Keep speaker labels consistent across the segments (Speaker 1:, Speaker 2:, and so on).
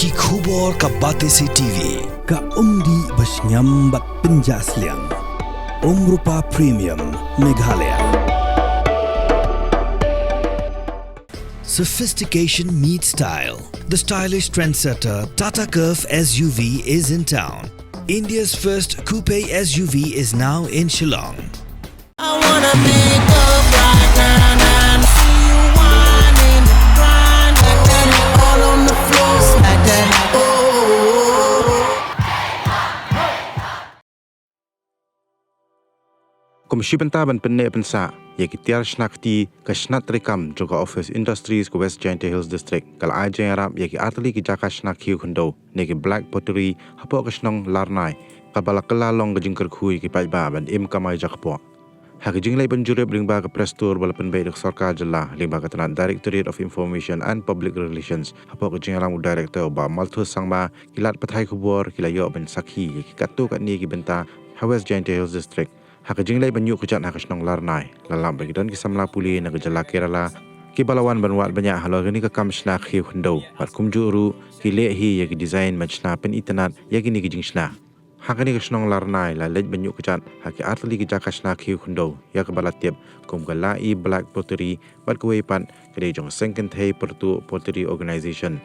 Speaker 1: Ki khubor ka Batesi TV.
Speaker 2: Ka umdi basnyambat penjaslian. Rupa Premium Meghalaya.
Speaker 1: Sophistication meets style. The stylish trendsetter Tata Curve SUV is in town. India's first coupe SUV is now in Shillong.
Speaker 3: I wanna make up right now, now. See you whining, grinding, all on the floor like that. Oh.
Speaker 4: Komisi Pentaban Penek Pensa, ia kitiar Shna ke Shna Trikam juga Office Industries ke West Giant Hills District. Kalau aja yang Arab, ia ki artili ki jaka Shna Khiew Khyndew, neki Black Pottery, hapok ke Shnong Larnai, kabala kelalong ke jingker kui ki pajba ban im kamai jakpo. Hak jinglai penjurip lingba ke press tour balapan baik sarkar jelah lingba ke tenat Directorate of Information and Public Relations, hapok ke jingalang Director ba Malthus Sangma, kilat petai kubur kilayo ben sakhi, ia ki katu kat ni ki benta West Giant Hills District. Hak jinglai banyu kejat hak Shnong Larnai lalam bagidan ki Samla puli nak jala Kerela ki balawan banwat banyak Halor ni ke kam Shna Khiew Khyndew pat kumjuru ki le hi ya ki design macna pen internet ya ki ni ki jing Shna hak ni ke Shnong Larnai la lej banyu kejat hak ki artli ki jaka Shna Khiew Khyndew ya ke balatiap kum galai Black Pottery pat kuwe pan kede jong second thai pertu Pottery organization.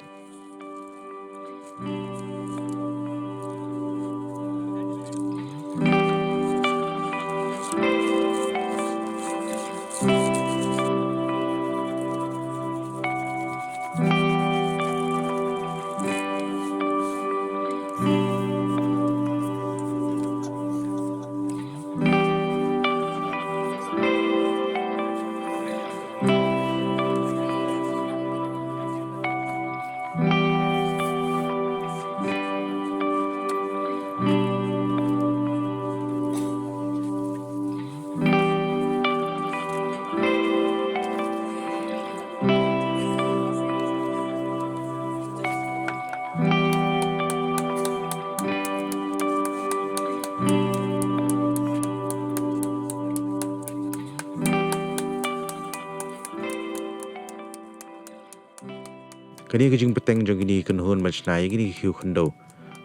Speaker 4: Kini kejing peteng jong gini kenhun macna gini Khiew Khyndew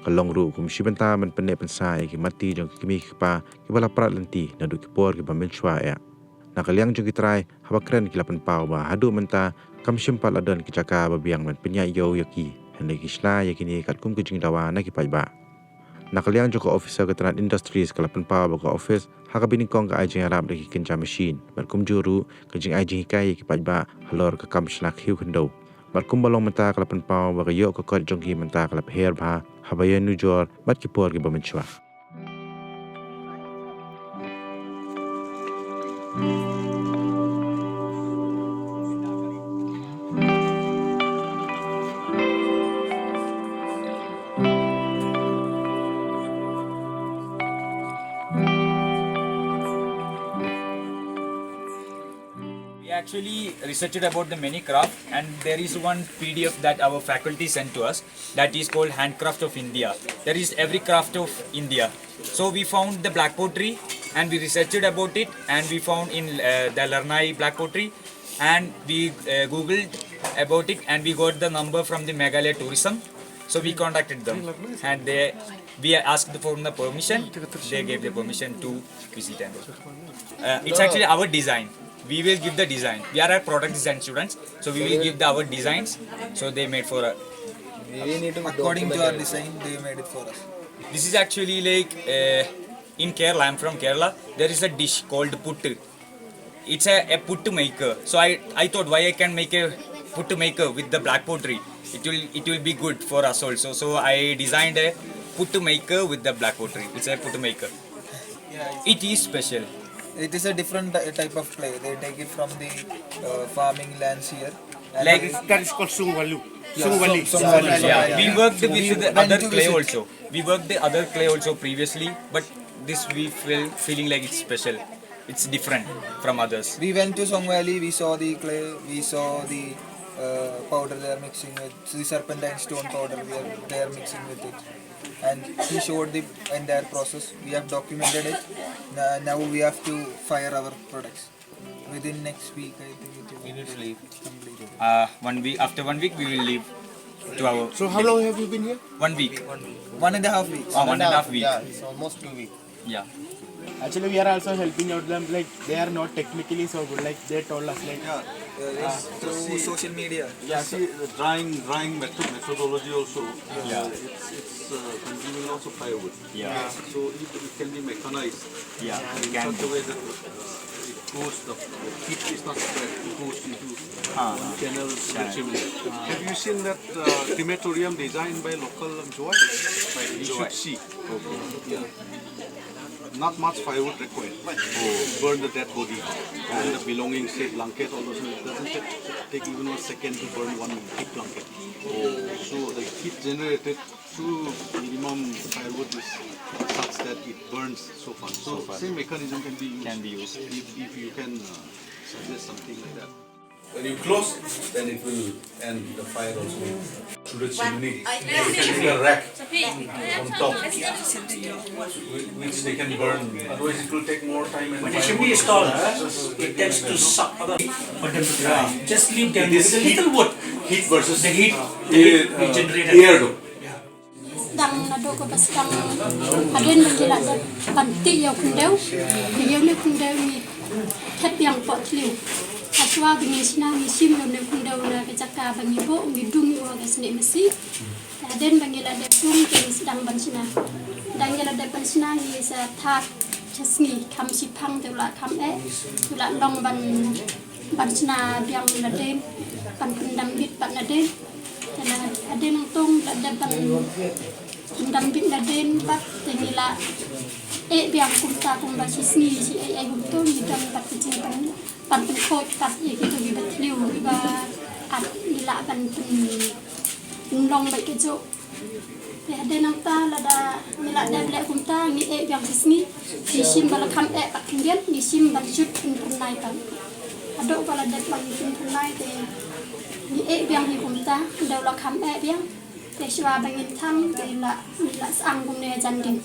Speaker 4: kalong ru komisi benta men Penek Pensa ki mati jong kimi pa ki bala prat lenti Naduh ki por ki bamenchwa ya nak kaliang jong ki try haba keren ki lapan pau ba hadu menta kam simpat ladan ki caka babiang men penya yo yaki hande ki Shna yakini kat kum kejing dawa na ki pajba nak kaliang jong officer ke Tenat Industries ke lapan pau ba ka office haka binikong ka ajing arab ki kenca machine men kum juru kejing ajing hikai ki pajba Halor ke kam Shna Khiew Khyndew bat kumbalong menta kalapan pau bagayo ke kot jongki menta kalap hair bha habaya nujor bat ki por ki bamenchwa.
Speaker 5: Actually researched about the many craft, and there is one PDF that our faculty sent to us that is called Handcraft of India. There is every craft of India. So we found the black pottery and we researched about it, and we found in the Larnai black pottery, and we googled about it, and we got the number from the Meghalaya tourism. So we contacted them, and we asked for the permission. They gave the permission to visit. And it's actually our design. We will give the design. We are a product design students, so we will give our designs. So they made for us.
Speaker 6: According to our design, they made it for us.
Speaker 5: This is actually like in Kerala. I'm from Kerala. There is a dish called puttu. It's a puttu maker. So I thought why I can make a puttu maker with the black pottery. It will be good for us also. So I designed a puttu maker with the black pottery. It's a puttu maker. It is special.
Speaker 6: It is a different type of clay. They take it from the farming lands here. And
Speaker 5: Like
Speaker 7: That is called Sungwalu.
Speaker 5: yeah, we worked with the other clay also. We worked the other clay also previously, but this we feeling like it's special. It's different from others.
Speaker 6: We went to Song Valley. We saw the clay. We saw the powder they are mixing with. The serpentine stone powder they are mixing with it. And he showed the entire process. We have documented it. Now we have to fire our products. Within next week, I think it will be complete.
Speaker 5: 1 week. After 1 week, we will leave. to our.
Speaker 7: So how long have you been here?
Speaker 5: 1 week.
Speaker 6: 1.5 weeks.
Speaker 5: Oh, 1.5 week.
Speaker 7: Yeah, it's almost 2 weeks.
Speaker 5: Yeah.
Speaker 7: Actually, we are also helping out them. Like they are not technically so good. Like they told us, like
Speaker 6: It's through social media.
Speaker 7: yeah.
Speaker 8: See, the drying methodology also,
Speaker 5: Yeah.
Speaker 8: it's consuming lots of firewood.
Speaker 5: Yeah.
Speaker 8: So it can be mechanized
Speaker 5: Yeah.
Speaker 8: in
Speaker 5: Can
Speaker 8: such a way that it goes, the heat is not spread, it goes into channels, the chimney. Have you seen that crematorium designed by local Joy? You should see. Yeah. Not much firewood required. Burn the dead body and the belongings, say blanket, all those. It doesn't take even 1 second to burn one big blanket. So the heat generated through minimum firewood is such that it burns so fast. So same mechanism can be used. If you can suggest something like that. When you close it, then it will end the fire also to the chimney. You can a rack on top, which they can burn. Otherwise, it will take more time. And
Speaker 9: when the chimney is tall, it tends to suck other for them to dry. Just leave them with a little wood.
Speaker 8: Heat versus
Speaker 9: The heat we generated.
Speaker 8: air though.
Speaker 10: Đang Naduh có bác đang adin bagi lah panti yang Khyndew, yang ni Khyndew ni thép yang Pottery. Aswa bagi Shna ni sim yang Khyndew na kecaka bagi bo bagi dung yang ke sini mesti. Adin bagi lah dung ke sedang ban Shna. Dan yang ada ban Shna ni sa thak chasni kam sipang tu lah kam tu lah long ban Shna yang adin ban kendam bit ban adin. Karena ada yang tong ada damping daden pat tenila biang kumta kumba sisni si gumton bidang pat kecil pan kot pat gitu gitu liu ba at nila ban long baik kejo ada yang ta lada nila ada bela kumta ni biang sisni di sim balakam pat kemudian di sim banjut penai pan ada bala dat pan penai te ni biang hi kumta dah la kam biang Peswa bangin tham la sang gumne janding.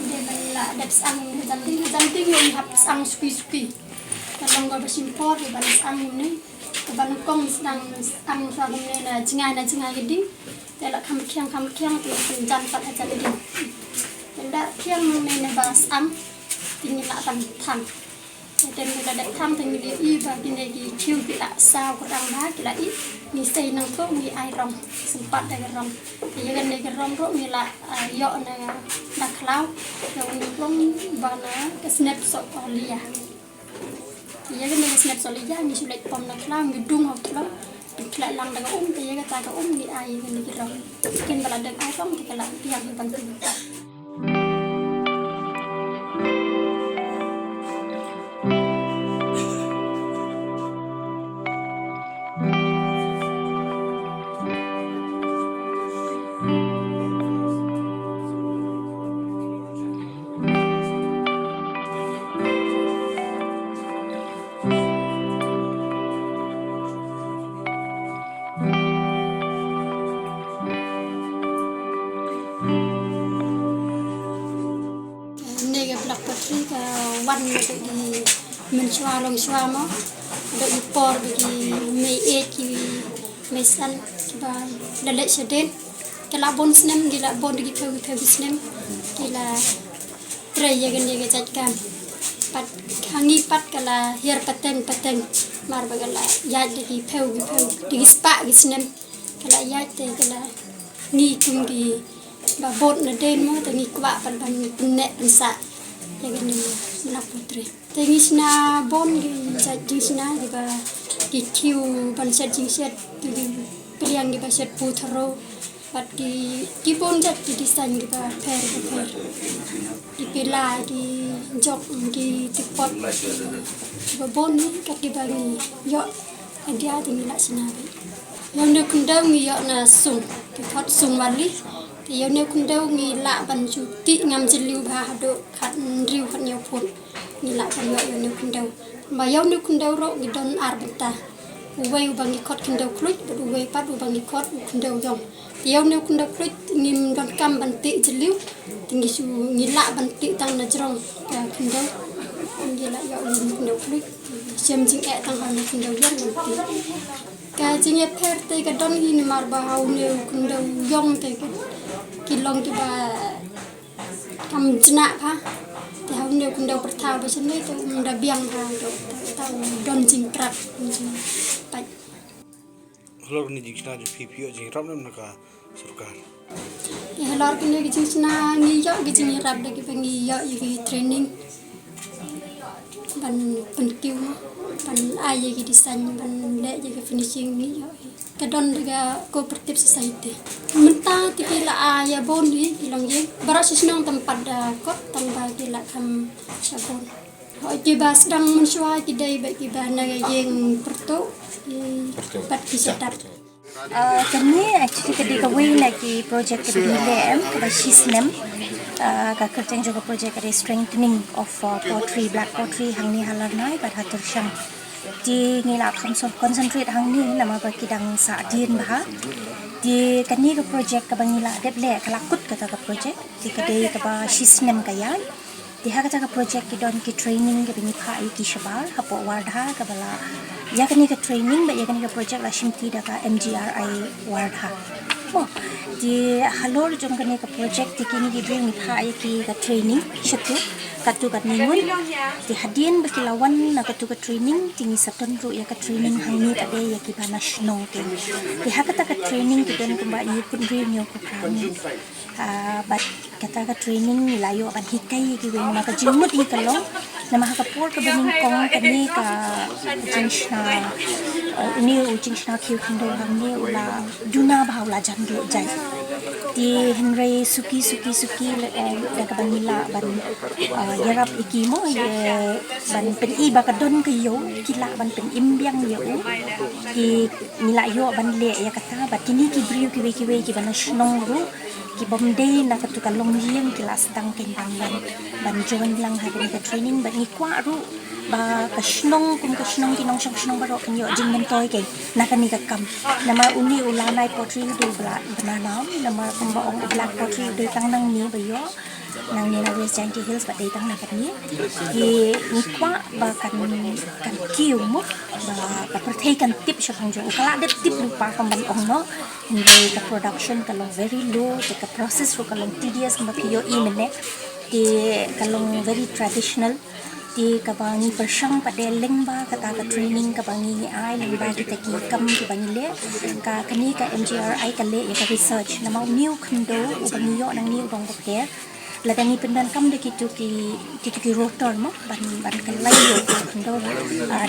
Speaker 10: Dia la dat sang janding yang hap sang suki. Kalau ngau bersimpor di balik sang gumne, di balik kong sedang sang gumne na jingai geding. Dia la kam kiang tu penjan pat janding. Benda kiang ne bas am tinggi la tam tham. Dan bila dah tham tinggi i bagi negi Khiew bila sao kurang dah bila i ni say nang tu ni ai rong sempat dah rong. Dia kan negi rong tu ni la yo na klau yang ni rong bana snap shot olia. Dia kan negi snap shot olia ni sulit pom na klau ni dung hok klau. Klau lang dah dia kata ni ai kan negi rong. Kan bila dah ai rong kita la yang penting. Wan di mencual long suamo, ada impor bagi mei ki mesan kiba dalek seden, kala bon snem gila bon di kau snem, gila tray yang dia jadikan, pat hangi pat kala hiar pateng mar bagala ya di peu di spa di snem, kala ya te kala ni tumgi ba bon na den mo tangi kwa pan nek pensa. Yang ini nak Pottery. Tengi Shna bon di Shna juga di Khiew banset jingset di pilihan di banset Pottery. Pat di bon jat di desain juga per di pila di jok di tipot. Juga bon ni kat di bagi yo dia tinggi nak Shna. Yang nak Khyndew ni yo na sung tipot sung wali. Yang ni Khyndew ni la banju ti ngam jeliu ba hado khat riu khat nyau phun ni la ban yo ni Khyndew ba yo ni Khyndew ro ni don arbenta uwei bangi khot Khyndew klut uwei pat bangi khot Khyndew yong yo ni Khyndew klut ni don kam banti jeliu tinggi su ni la banti tang na jrong Khyndew ni la yo ni Khyndew klut sem jing tang han Khyndew yong banti Kajingnya perte kadang ini marbah Khyndew yong te kilong tu ba kam jenak pa te Khyndew pertau ba sini tu menda biang ha tu tahu don jing prak pai
Speaker 11: Halor ni jingna jo PPO jing ram nam naka sarkar
Speaker 10: Halor kini jingna ngi yo jing rap de ki pengi yo yi training ban Khiew ban ai yi design ban le yi finishing ni yo kadon daga cooperative society menta tikila ya bon ni bilang je barat senang tempat dah kok tambah kila kam sabon Hoje sedang mensuai kidai bagi bana yang pertu pat kisetar.
Speaker 12: Kami actually ketika we lagi project kedua ke Shna ka kerja juga project ada strengthening of pottery black pottery hang ni Halor nai pada hatur syam di ngilak concentrate hang ni nama bagi dang saadin bah di kani ke project ke bangila deble kelakut kata ke project di kedai ke ba Shna kaya di kata ke project ki don ki training ke bini phai ki shabar hapo wardha ke bala ya kani ke training ba ya kani ke project la shimti da ka MGRI wardha di Halor jong kani ke project di kini ki bini phai ki ke training shatu katu kat ningun di hadian berkilawan na katu ke training tingi saton ru ya ke training hangi ade ya ki bana Shna ke di hakata ke training ki don kumba ni pun dream yo program but kata ke training layo akan hikai ki wen maka jimut ni kalong nama ka por ke bening kong kani ka Shna ni ujing Shna Khiew Khyndew hang ni ula juna bhau la jan ru jai di henry suki la ka bangila ban yarap ikimo ye ban pen I bakadon ke yo kila ban pen imbyang yo ki nila yo ban le ya kata bat kini ki briu ki we ki ban Shna ru ki bomday na katukalong jiem kilas tang kentang ban join lang hari ke training ban ni kwa ru ba kasnong kinong song baro kanyo jing mentoy ke na kani ka kam nama uni ulanai pottery du bla banana nama kumbaong black pottery du tang nang ni bayo nang ni na West Giant Hills ba tang na kani ki ni kwa ba kan Khiew mo ba perthai kan tip sa hang jo kala de tip lupa kam ban ong no hindi ka production kalong very low the process ro kalong tedious ma Khiew imene di kalong very traditional di kabangi persang pada lengba kata ka training kabangi ai lengba kita ki kam ki bangile ka kani ka MGRI ka le ya ka research nama new Khyndew ubangi yo nang new dong ke ladani pendan kam de kitu ki rotor mo ban kan lai yo Khyndew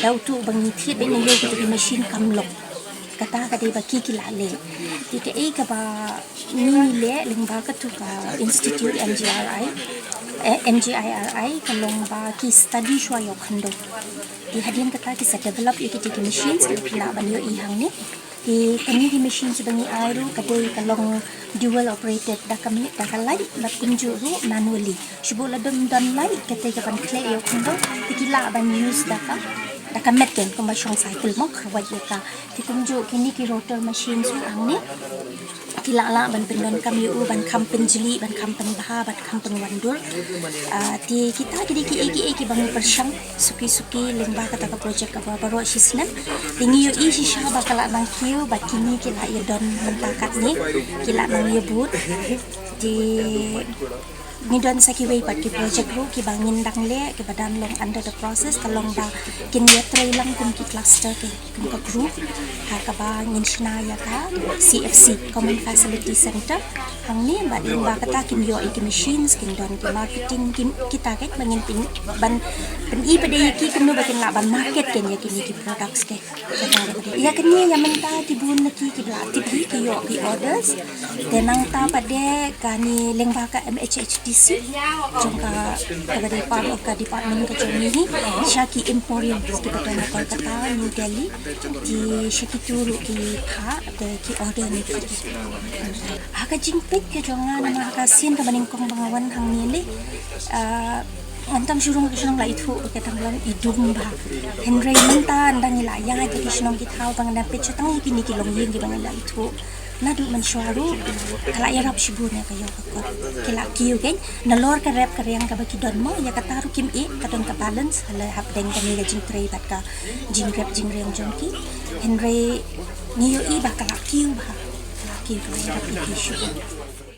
Speaker 12: dau tu bangi thi de ni yo ki machine kam lok kata ka de baki ki la le di ke e ka ba ni le lengba ka tu ka institute MGIRI kalong ba ki study shwa yo Khyndew di hadian kata ki sa develop yo ki machines ki la ban yo I hang ni di kani ki machines bangi ai ru kadai kalong dual operated da kami da kalai bat kunju ru manually shibo la dom don lai kata ka ban clay yo Khyndew ki la ban use da ka met ken kuma shong cycle mo khawai yo ka ki kunju kini ki rotor machines ru ang ni kilala ban pendon kami ban kampen jeli ban kampen baha ban kampen wandur ti kita ki bangi persang suki lengba kata ka project ka baro Shna tingi yo I shisha bakala nang Khiew bakini kila ya don mentakat ni kila nang ye but di ni don sakiway pat ki project ru ki bangin dang le ki badan long under the process kalong ba kin ye try lang kum ki cluster ke kum ka group ha ka ba ngin Shna ya ka CFC Common Facility Center hang ni ba din ba kata kin yo ki machines kin don ki marketing kita ke bangin pin ban I pada ki kenu ba kin la ban market ken ya ki products ke ya kin ni ya menta ti bun ki bla ti ki yo ki orders denang ta pada kani lengba ka MHHD jangka pada part of department ke Chennai ni Shaki Emporium ki betul na Kolkata New Delhi di Shaki turu ki tha de ki order ni aga jingpik ke jonga nama ka sin ka baningkong bangawan hang ni le antam surung la itu ke tanglang idum ba Henry menta andang ila ya ke kisnong ki thau bang na pe chatang ki ni ki long yin ki bang la itu Naduh mensuaru kalau ia rap shibunya kayo kakor kila Khiew kan nalor ka rap karyang ka baki don mo ya kataru kim e kadon ka balance hala hap deng kami ga jing tray bat ka jing rap jing riang jonki Henry niyo i ba kala Khiew ba kala Khiew ka rap issue